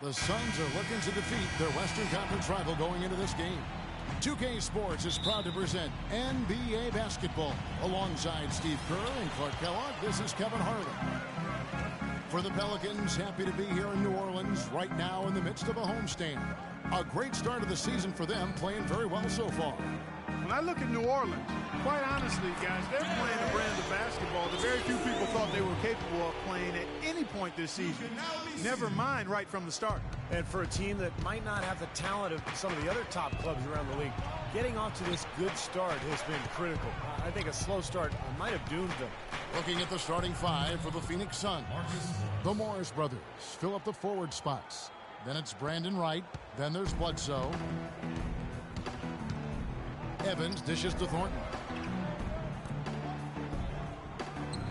The Suns are looking to defeat their Western Conference rival going into this game. 2K Sports is proud to present NBA basketball. Alongside Steve Kerr and Clark Kellogg, this is Kevin Harlan. For the Pelicans, happy to be here in New Orleans right now in the midst of a homestand. A great start of the season for them, playing very well so far. When I look at New Orleans, quite honestly, guys, they're playing a brand of basketball that very few people thought they were capable of playing at any point this season. Never mind right from the start. And for a team that might not have the talent of some of the other top clubs around the league, getting off to this good start has been critical. I think a slow start might have doomed them. Looking at the starting five for the Phoenix Suns. The Morris brothers fill up the forward spots. Then it's Brandon Wright. Then there's Bledsoe. Evans dishes to Thornton.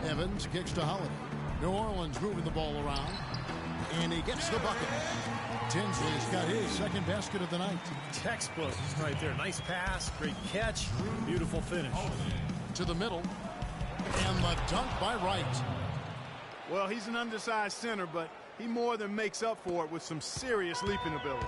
Evans kicks to Holiday. New Orleans moving the ball around. And he gets the bucket. Tinsley's got his second basket of the night. Textbook right there. Nice pass, great catch, beautiful finish. To the middle. And the dunk by Wright. Well, he's an undersized center, but he more than makes up for it with some serious leaping ability.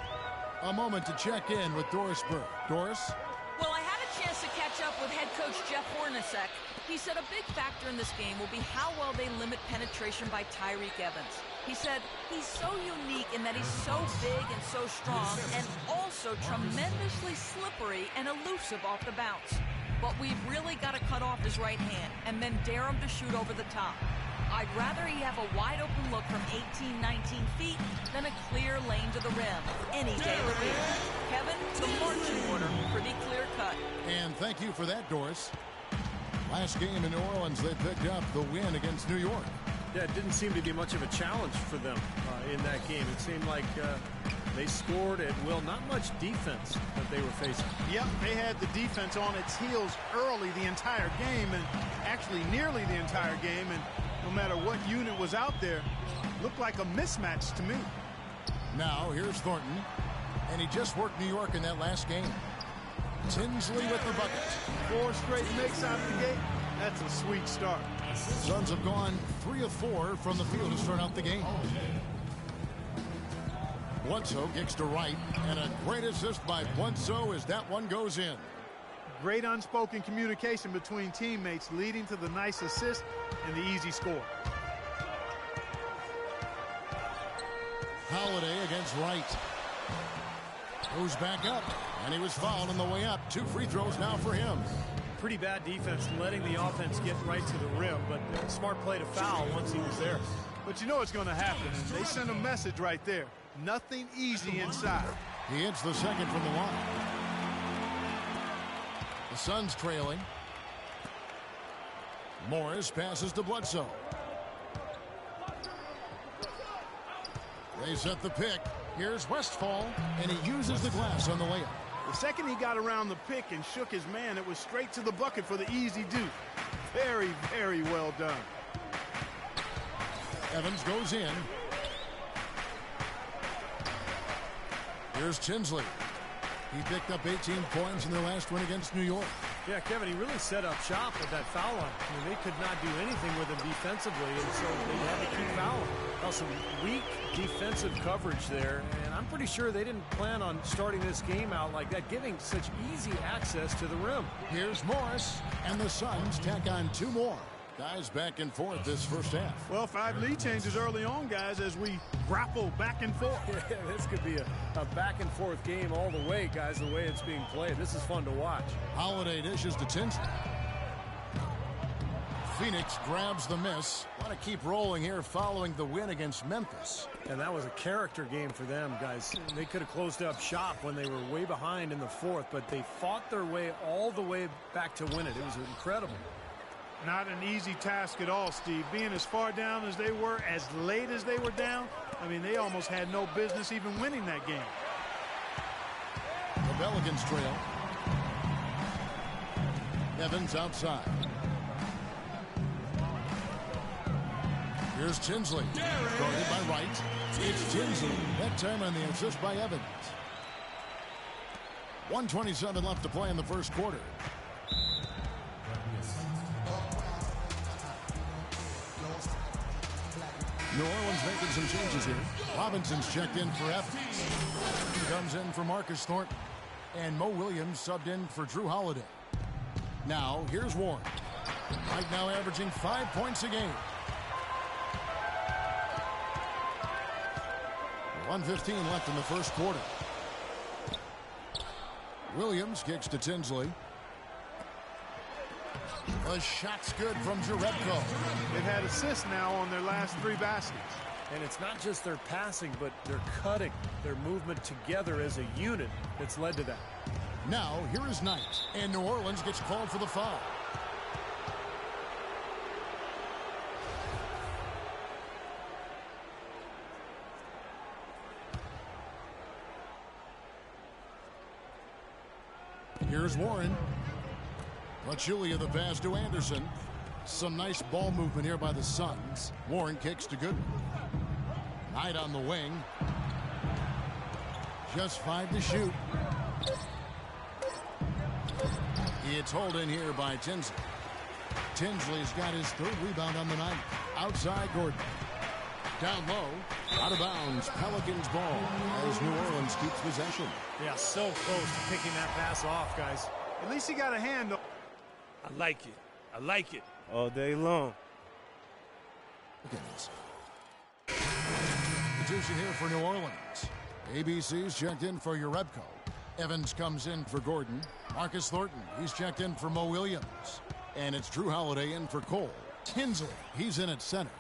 A moment to check in with Doris Burke. Doris? Well, I had a chance to catch up with head coach Jeff Hornacek. He said a big factor in this game will be how well they limit penetration by Tyreke Evans. He said he's so unique in that he's so big and so strong and also tremendously slippery and elusive off the bounce. But we've really got to cut off his right hand and then dare him to shoot over the top. I'd rather he have a wide-open look from 18, 19 feet than a clear lane to the rim any day of the week. Kevin, the marching order, pretty clear cut. And thank you for that, Doris. Last game in New Orleans, they picked up the win against New York. Yeah, it didn't seem to be much of a challenge for them in that game. It seemed like they scored at will. Not much defense that they were facing. Yep, they had the defense on its heels early the entire game, and actually nearly the entire game, and no matter what unit was out there, looked like a mismatch to me. Now, here's Thornton, and he just worked New York in that last game. Tinsley with the bucket. 4 straight makes out of the gate. That's a sweet start. Suns have gone 3 of 4 from the field to start out the game. Bledsoe kicks to Wright, and a great assist by Bledsoe as that one goes in. Great unspoken communication between teammates leading to the nice assist and the easy score. Holiday against Wright. Goes back up, and he was fouled on the way up. 2 free throws now for him. Pretty bad defense letting the offense get right to the rim, but smart play to foul once he was there. But you know what's going to happen. They send a message right there. Nothing easy inside. He hits the second from the line. The Suns trailing. Morris passes to Bledsoe. They set the pick. Here's Westphal, and he uses the glass on the layup. The second he got around the pick and shook his man, it was straight to the bucket for the easy deuce. Very, very well done. Evans goes in. Here's Tinsley. He picked up 18 points in their last win against New York. Yeah, Kevin, he really set up shop with that foul line. I mean, they could not do anything with him defensively, and so they had to keep fouling. Also, weak defensive coverage there, and I'm pretty sure they didn't plan on starting this game out like that, giving such easy access to the rim. Here's Morris, and the Suns tack on 2 more. Guys back and forth this first half. Well, 5 lead changes early on, guys, as we grapple back and forth. Yeah, this could be a back and forth game all the way, guys, the way it's being played. This is fun to watch. Holiday dishes to Tinsley. Phoenix grabs the miss. Want to keep rolling here following the win against Memphis. And that was a character game for them, guys. They could have closed up shop when they were way behind in the 4th, but they fought their way all the way back to win it. It was incredible. Not an easy task at all, Steve. Being as far down as they were, as late as they were down, I mean, they almost had no business even winning that game. The Pelicans trail. Evans outside. Here's Tinsley. Guarded by Wright. It's Tinsley. That time on the assist by Evans. 1:27 left to play in the first quarter. New Orleans making some changes here. Robinson's checked in for Evans. He comes in for Marcus Thornton. And Mo Williams subbed in for Drew Holiday. Now, here's Warren. Right now averaging 5 points a game. 1:15 left in the first quarter. Williams kicks to Tinsley. The shot's good from Jerebko. They've had assists now on their last 3 baskets. And it's not just their passing, but their cutting, their movement together as a unit that's led to that. Now, here is Knight. And New Orleans gets called for the foul. Here's Warren. Pachulia the pass to Anderson. Some nice ball movement here by the Suns. Warren kicks to Goodwin. Knight on the wing. Just 5 to shoot. It's hauled in here by Tinsley. Tinsley's got his 3rd rebound on the night. Outside Gordon. Down low. Out of bounds. Pelicans ball as New Orleans keeps possession. Yeah, so close to picking that pass off, guys. At least he got a hand. I like it. I like it. All day long. Look at this. Substitution here for New Orleans. ABC's checked in for Jerebko. Evans comes in for Gordon. Marcus Thornton, he's checked in for Mo Williams. And it's Drew Holiday in for Cole. Tinsley, he's in at center.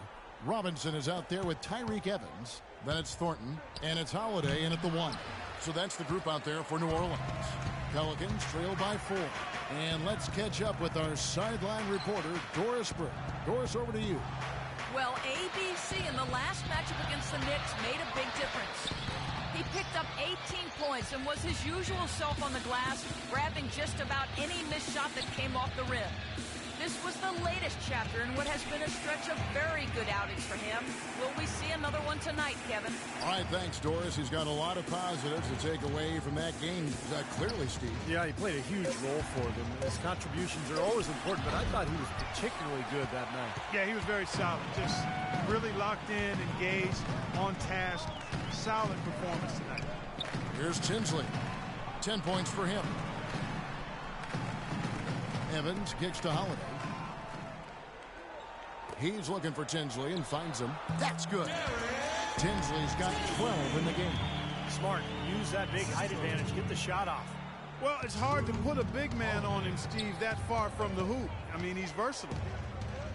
Robinson is out there with Tyreek Evans. Then it's Thornton. And it's Holiday in at the 1. So that's the group out there for New Orleans. Pelicans trail by 4. And let's catch up with our sideline reporter, Doris Burke. Doris, over to you. Well, ABC in the last matchup against the Knicks made a big difference. He picked up 18 points and was his usual self on the glass, grabbing just about any missed shot that came off the rim. This was the latest chapter in what has been a stretch of very good outings for him. Will we see another one tonight, Kevin? All right, thanks, Doris. He's got a lot of positives to take away from that game. Clearly, Steve. Yeah, he played a huge role for them. His contributions are always important, but I thought he was particularly good that night. Yeah, he was very solid. Just really locked in, engaged, on task. Solid performance tonight. Here's Tinsley. 10 points for him. Evans kicks to Holiday. He's looking for Tinsley and finds him. That's good. Tinsley's got 12 in the game. Smart. Use that big height advantage. Get the shot off. Well, it's hard to put a big man on him, Steve, that far from the hoop. I mean, he's versatile.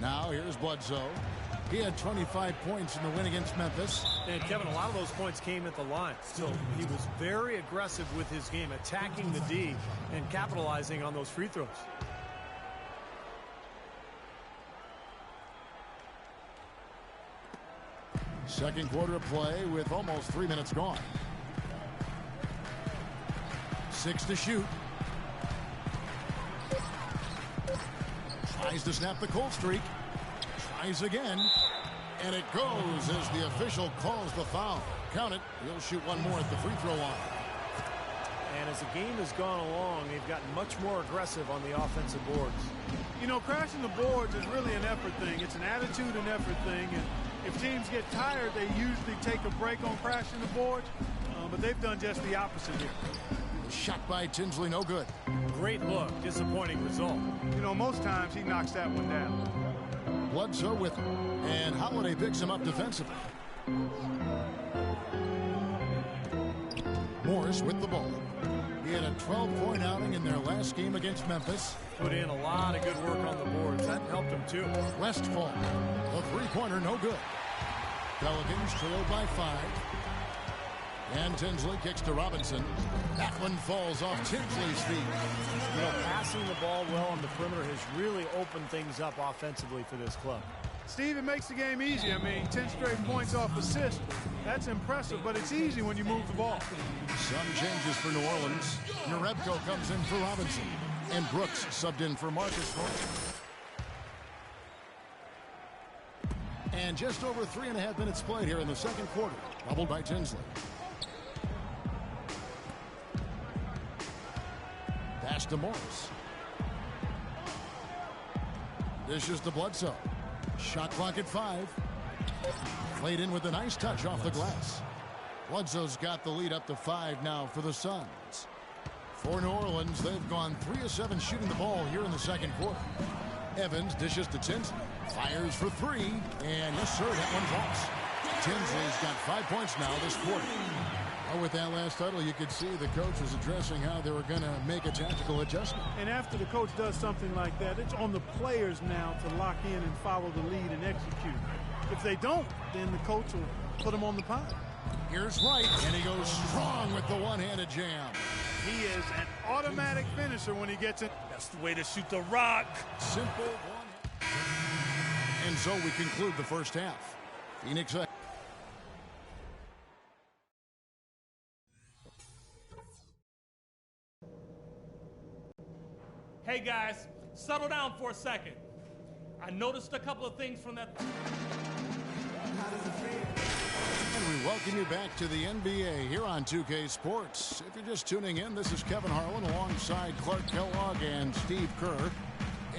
Now here's Bledsoe. He had 25 points in the win against Memphis. And Kevin, a lot of those points came at the line. Still, he was very aggressive with his game, attacking the D and capitalizing on those free throws. Second quarter of play with almost 3 minutes gone. 6 to shoot. Tries to snap the cold streak. Tries again. And it goes as the official calls the foul. Count it. He'll shoot one more at the free throw line. And as the game has gone along, they've gotten much more aggressive on the offensive boards. You know, crashing the boards is really an effort thing. It's an attitude and effort thing. And if teams get tired, they usually take a break on crashing the boards. But they've done just the opposite here. Shot by Tinsley, no good. Great look, disappointing result. You know, most times he knocks that one down. Bledsoe with him. And Holiday picks him up defensively. Morris with the ball. He had a 12-point outing in their last game against Memphis. Put in a lot of good work on the boards. That helped him, too. Westfall. The three-pointer, no good. Pelicans trailed by 5. And Tinsley kicks to Robinson. That one falls off Tinsley's feet. You know, passing the ball well on the perimeter has really opened things up offensively for this club. Steve, it makes the game easy. I mean, 10 straight points off assist. That's impressive, but it's easy when you move the ball. Some changes for New Orleans. Jerebko comes in for Robinson. And Brooks subbed in for Marcus Thornton. And just over 3.5 minutes played here in the second quarter. Doubled by Tinsley. Pass to Morris. Dishes to Bledsoe. Shot clock at 5. Played in with a nice touch off the glass. Bledsoe's got the lead up to 5 now for the Suns. For New Orleans, they've gone 3 of 7 shooting the ball here in the second quarter. Evans dishes to Tinsley. Fires for 3. And yes, sir, that one falls. Tinsley's got 5 points now this quarter. Oh, with that last huddle, you could see the coach was addressing how they were going to make a tactical adjustment. And after the coach does something like that, it's on the players now to lock in and follow the lead and execute. If they don't, then the coach will put them on the pot. Here's Wright, and he goes strong with the one-handed jam. He is an automatic finisher when he gets it. That's the way to shoot the rock. Simple one. And so we conclude the first half. Phoenix. Hey guys, settle down for a second. I noticed a couple of things from that. And we welcome you back to the NBA here on 2K Sports. If you're just tuning in, this is Kevin Harlan alongside Clark Kellogg and Steve Kerr.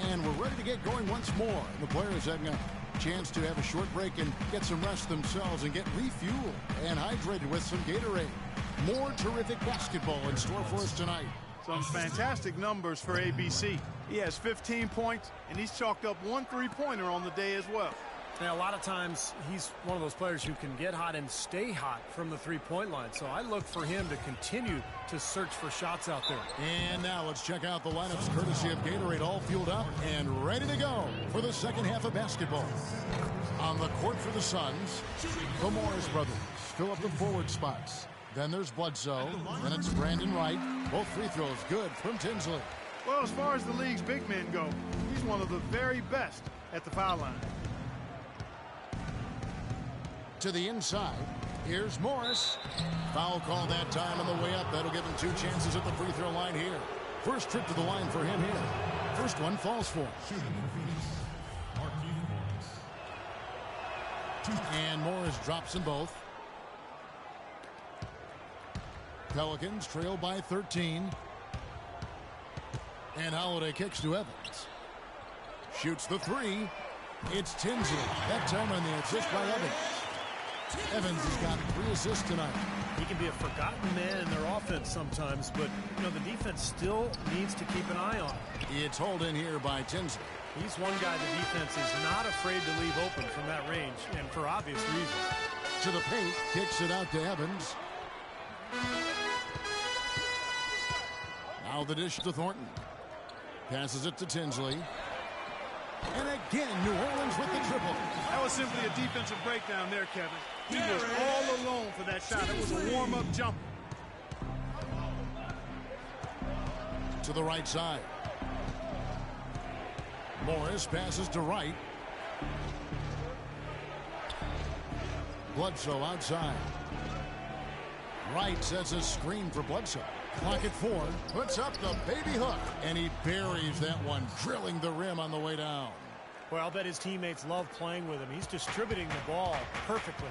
And we're ready to get going once more. The players having a chance to have a short break and get some rest themselves and get refueled and hydrated with some Gatorade. More terrific basketball in store for us tonight. Some fantastic numbers for ABC. He has 15 points, and he's chalked up 1 3-pointer on the day as well. Now, a lot of times, he's one of those players who can get hot and stay hot from the three-point line. So I look for him to continue to search for shots out there. And now let's check out the lineups courtesy of Gatorade, all fueled up and ready to go for the second half of basketball. On the court for the Suns, the Morris brothers fill up the forward spots. Then there's Bledsoe. Then it's Brandon Wright. Both free throws good from Tinsley. Well, as far as the league's big men go, he's one of the very best at the foul line. To the inside, here's Morris. Foul call that time on the way up. That'll give him 2 chances at the free throw line here. First trip to the line for him here. First one falls for him. And Morris drops them both. Pelicans trail by 13. And Holiday kicks to Evans. Shoots the 3. It's Tinsley. That time on the assist by Evans. Evans has got 3 assists tonight. He can be a forgotten man in their offense sometimes, but, you know, the defense still needs to keep an eye on him. It's hauled in here by Tinsley. He's one guy the defense is not afraid to leave open from that range, and for obvious reasons. To the paint, kicks it out to Evans. Now the dish to Thornton. Passes it to Tinsley. And again, New Orleans with the triple. That was simply a defensive breakdown there, Kevin. He was all alone for that shot. It was a warm-up jumper. To the right side. Morris passes to Wright. Bledsoe outside. Wright sets a screen for Bledsoe. Clock at 4. Puts up the baby hook. And he buries that one, drilling the rim on the way down. Well, I'll bet his teammates love playing with him. He's distributing the ball perfectly.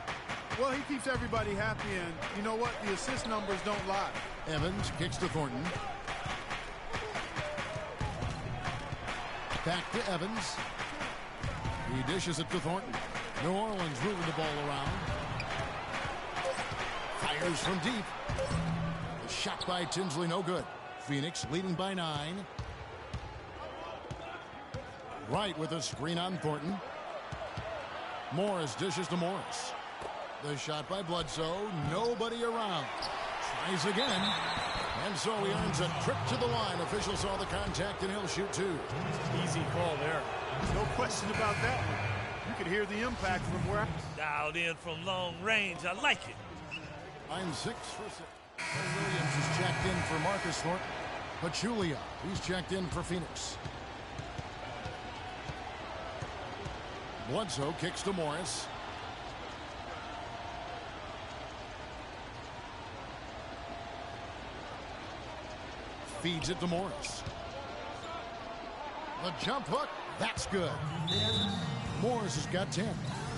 Well, he keeps everybody happy, and you know what? The assist numbers don't lie. Evans kicks to Thornton. Back to Evans. He dishes it to Thornton. New Orleans moving the ball around. Fires from deep. The shot by Tinsley, no good. Phoenix leading by 9. Wright with a screen on Thornton. Morris dishes to Morris. The shot by Bledsoe, nobody around. Tries again. And so he earns a trip to the line. Official saw the contact and he'll shoot 2. Easy call there. No question about that one. You could hear the impact from where. Dialed in from long range. I like it. I'm 6 for 6. Williams is checked in for Marcus Thornton. Pachulia, he's checked in for Phoenix. Bledsoe kicks to Morris. Feeds it to Morris. The jump hook, that's good. Morris has got 10.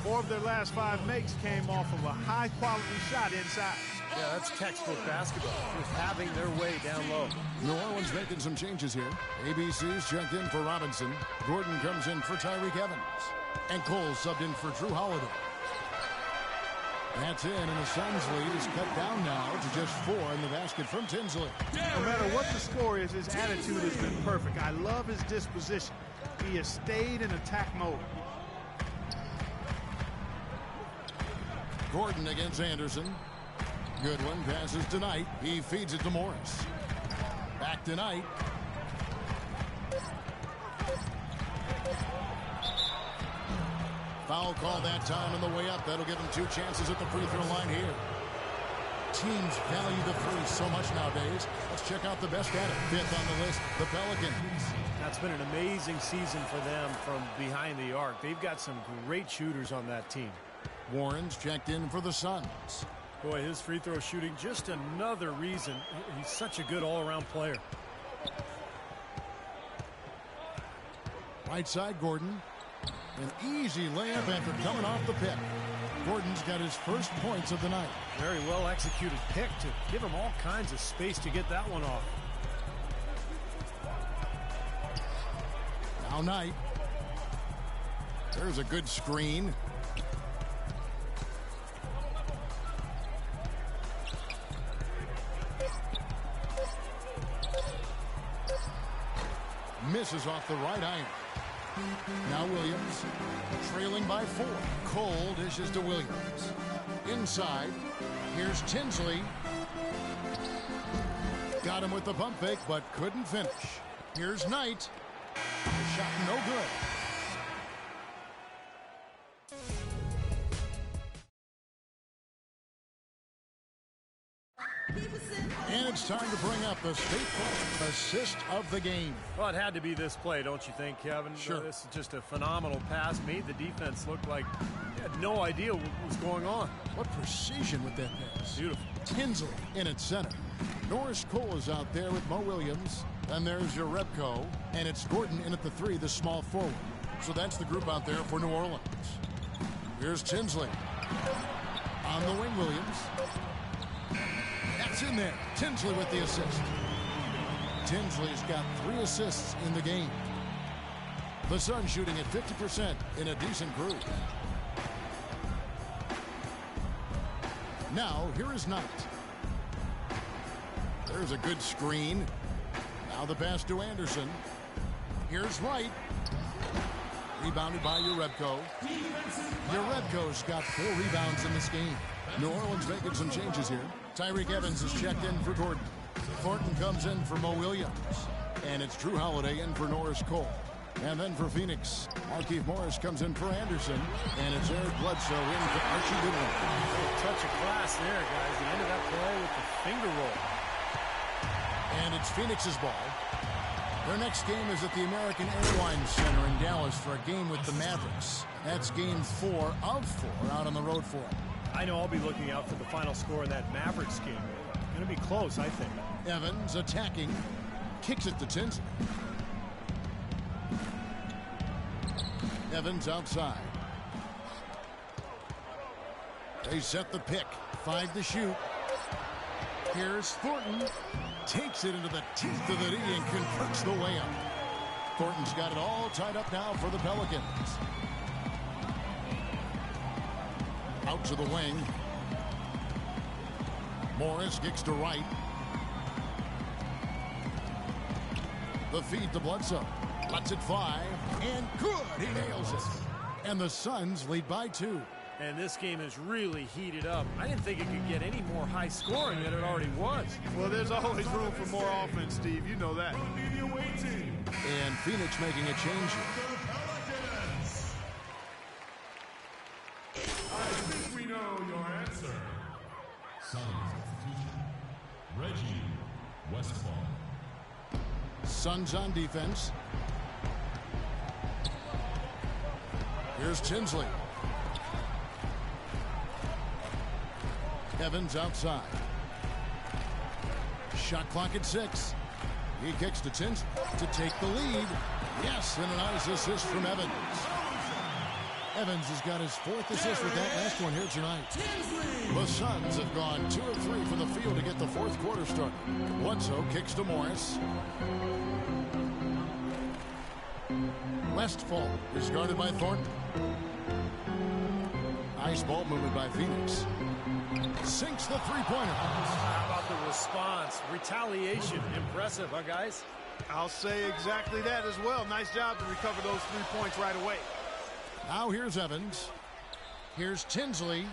4 of their last 5 makes came off of a high-quality shot inside. Yeah, that's textbook basketball, just having their way down low. New Orleans making some changes here. ABC's checked in for Robinson. Gordon comes in for Tyreek Evans. And Cole subbed in for Drew Holiday. That's in, and the Suns' lead is cut down now to just 4 in the basket from Tinsley. No matter what the score is, his attitude has been perfect. I love his disposition. He has stayed in attack mode. Gordon against Anderson. Goodwin passes to Knight. He feeds it to Morris. Back to Knight. Foul call that time on the way up. That'll give him 2 chances at the free throw line here. Teams value the three so much nowadays. Let's check out the best at it. 5th on the list, the Pelicans. That's been an amazing season for them from behind the arc. They've got some great shooters on that team. Warren's checked in for the Suns. Boy, his free throw shooting, just another reason. He's such a good all-around player. Right side, Gordon. An easy layup after coming off the pick. Gordon's got his first points of the night. Very well executed pick to give him all kinds of space to get that one off. Now Knight. There's a good screen. Misses off the right iron. Now Williams, trailing by 4. Cole dishes to Williams. Inside, here's Tinsley. Got him with the pump fake, but couldn't finish. Here's Knight. The shot no good. And it's time to bring up the State Farm assist of the game. Well, it had to be this play, don't you think, Kevin? Sure. This is just a phenomenal pass. Made the defense look like they had no idea what was going on. What precision with that pass. Beautiful. Tinsley in its center. Norris Cole is out there with Mo Williams. And there's your Rebko. And it's Gordon in at the 3, the small forward. So that's the group out there for New Orleans. Here's Tinsley. On the wing, Williams. That's in there. Tinsley with the assist. Tinsley's got 3 assists in the game. The Suns shooting at 50% in a decent group. Now, here is Knight. There's a good screen. Now the pass to Anderson. Here's Wright. Rebounded by Urebko. Urebko's got 4 rebounds in this game. New Orleans making some changes here. Tyreke Evans is checked in for Gordon. Thornton comes in for Mo Williams. And it's Drew Holiday in for Norris Cole. And then for Phoenix, Markieff Morris comes in for Anderson. And it's Eric Bledsoe in for Archie Goodwin. Touch of class there, guys. The end of that play with the finger roll. And it's Phoenix's ball. Their next game is at the American Airlines Center in Dallas for a game with the Mavericks. That's game 4 of 4 out on the road for them. I know I'll be looking out for the final score in that Mavericks game. Going to be close, I think. Evans attacking. Kicks it to Tinsley. Evans outside. They set the pick. 5 to shoot. Here's Thornton. Takes it into the teeth of the D and converts the way up. Thornton's got it all tied up now for the Pelicans. Out to the wing. Morris kicks to right. The feed to Bledsoe. Lets it fly. And good. He nails it. And the Suns lead by 2. And this game is really heated up. I didn't think it could get any more high scoring than it already was. Well, there's always room for more offense, Steve. You know that. And Phoenix making a change here. I think we know your answer. Suns substitution. Reggie Westphal. Suns on defense. Here's Tinsley. Evans outside. Shot clock at 6. He kicks to Tinsley to take the lead. Yes, and a nice assist from Evans. Evans has got his 4th assist with that last one here tonight. The Suns have gone 2 of 3 from the field to get the 4th quarter started. Bledsoe kicks to Morris. Westphal is guarded by Thornton. Nice ball movement by Phoenix. Sinks the three-pointer. How about the response? Retaliation. Impressive, huh, guys? I'll say exactly that as well. Nice job to recover those 3 points right away. Now here's Evans. Here's Tinsley.